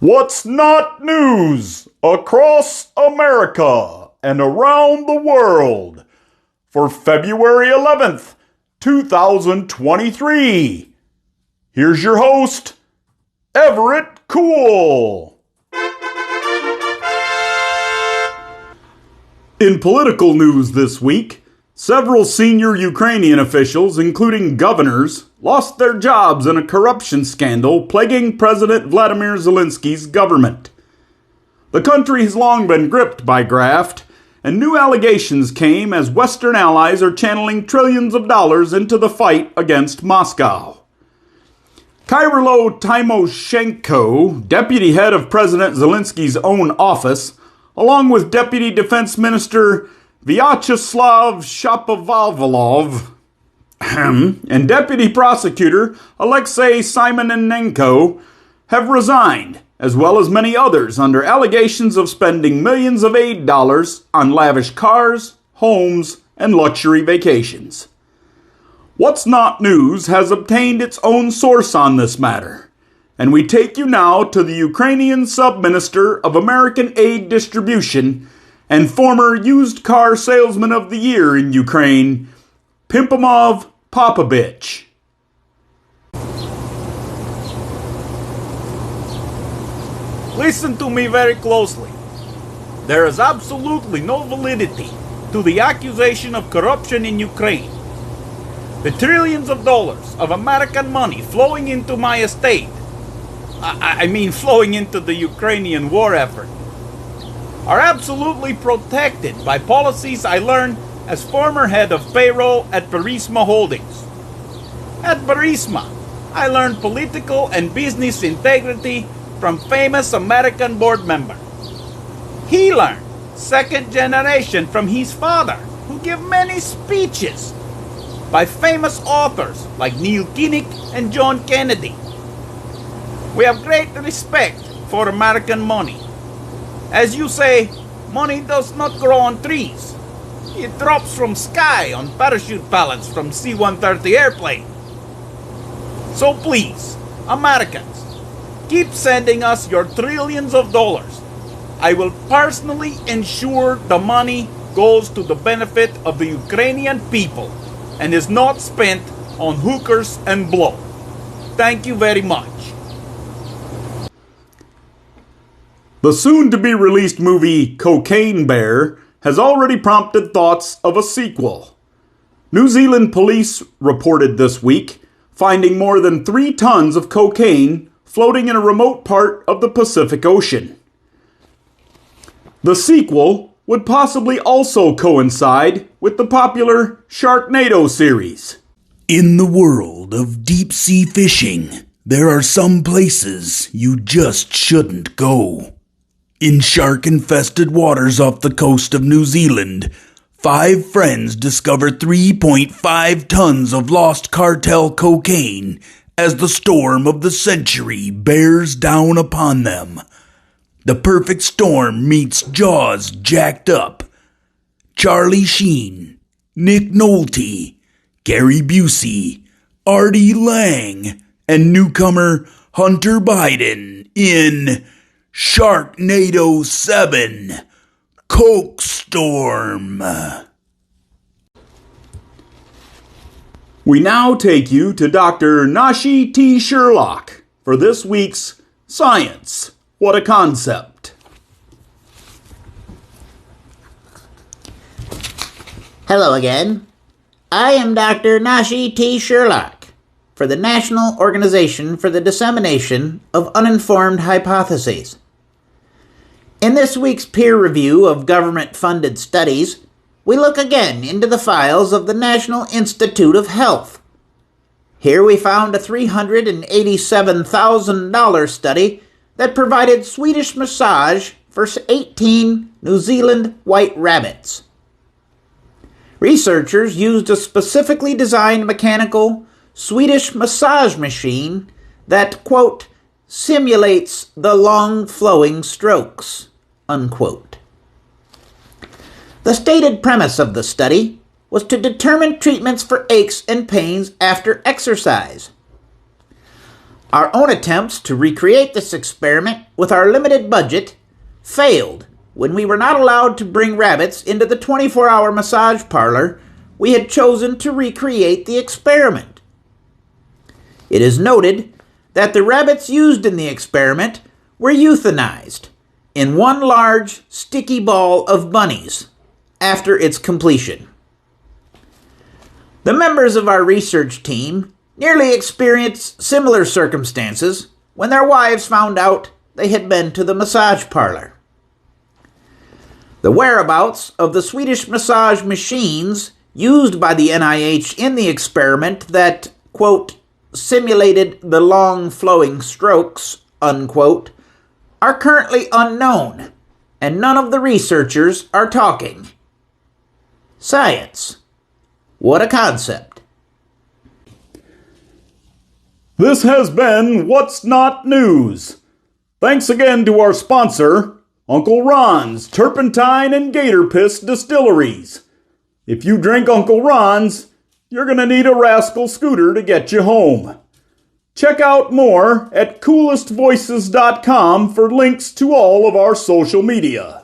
What's not news across America and around the world for February 11th, 2023. Here's your host, Everett Cool. In political news this week, several senior Ukrainian officials, including governors, lost their jobs in a corruption scandal plaguing President Vladimir Zelensky's government. The country has long been gripped by graft, and new allegations came as Western allies are channeling trillions of dollars into the fight against Moscow. Kyrylo Tymoshenko, deputy head of President Zelensky's own office, along with Deputy Defense Minister Vyacheslav Shapovalov and Deputy Prosecutor Alexei Simonenko have resigned, as well as many others, under allegations of spending millions of aid dollars on lavish cars, homes, and luxury vacations. What's Not News has obtained its own source on this matter, and we take you now to the Ukrainian Sub-Minister of American Aid Distribution and former Used Car Salesman of the Year in Ukraine, Pimpomov Popovich. Listen to me very closely. There is absolutely no validity to the accusation of corruption in Ukraine. The trillions of dollars of American money flowing into my estate, flowing into the Ukrainian war effort, are absolutely protected by policies I learned as former head of payroll at Burisma Holdings. At Burisma, I learned political and business integrity from famous American board member. He learned second generation from his father, who gave many speeches by famous authors like Neil Kinnock and John Kennedy. We have great respect for American money. As you say, money does not grow on trees. It drops from sky on parachute pallets from C-130 airplane. So please, Americans, keep sending us your trillions of dollars. I will personally ensure the money goes to the benefit of the Ukrainian people and is not spent on hookers and blow. Thank you very much. The soon-to-be-released movie Cocaine Bear has already prompted thoughts of a sequel. New Zealand police reported this week finding more than 3 tons of cocaine floating in a remote part of the Pacific Ocean. The sequel would possibly also coincide with the popular Sharknado series. In the world of deep-sea fishing, there are some places you just shouldn't go. In shark-infested waters off the coast of New Zealand, 5 friends discovered 3.5 tons of lost cartel cocaine as the storm of the century bears down upon them. The perfect storm meets Jaws jacked up. Charlie Sheen, Nick Nolte, Gary Busey, Artie Lang, and newcomer Hunter Biden in Sharknado 7, Coke Storm. We now take you to Dr. Nashi T. Sherlock for this week's Science. What a Concept. Hello again. I am Dr. Nashi T. Sherlock for the National Organization for the Dissemination of Uninformed Hypotheses. In this week's peer review of government-funded studies, we look again into the files of the National Institute of Health. Here we found a $387,000 study that provided Swedish massage for 18 New Zealand white rabbits. Researchers used a specifically designed mechanical Swedish massage machine that, quote, simulates the long flowing strokes, unquote. The stated premise of the study was to determine treatments for aches and pains after exercise. Our own attempts to recreate this experiment with our limited budget, failed when we were not allowed to bring rabbits into the 24-hour massage parlor we had chosen to recreate the experiment. It is noted that the rabbits used in the experiment were euthanized in one large, sticky ball of bunnies after its completion. The members of our research team nearly experienced similar circumstances when their wives found out they had been to the massage parlor. The whereabouts of the Swedish massage machines used by the NIH in the experiment that, quote, simulated the long flowing strokes, unquote, are currently unknown, and none of the researchers are talking. Science. What a concept. This has been What's Not News. Thanks again to our sponsor, Uncle Ron's Turpentine and Gator Piss Distilleries. If you drink Uncle Ron's, you're going to need a rascal scooter to get you home. Check out more at coolestvoices.com for links to all of our social media.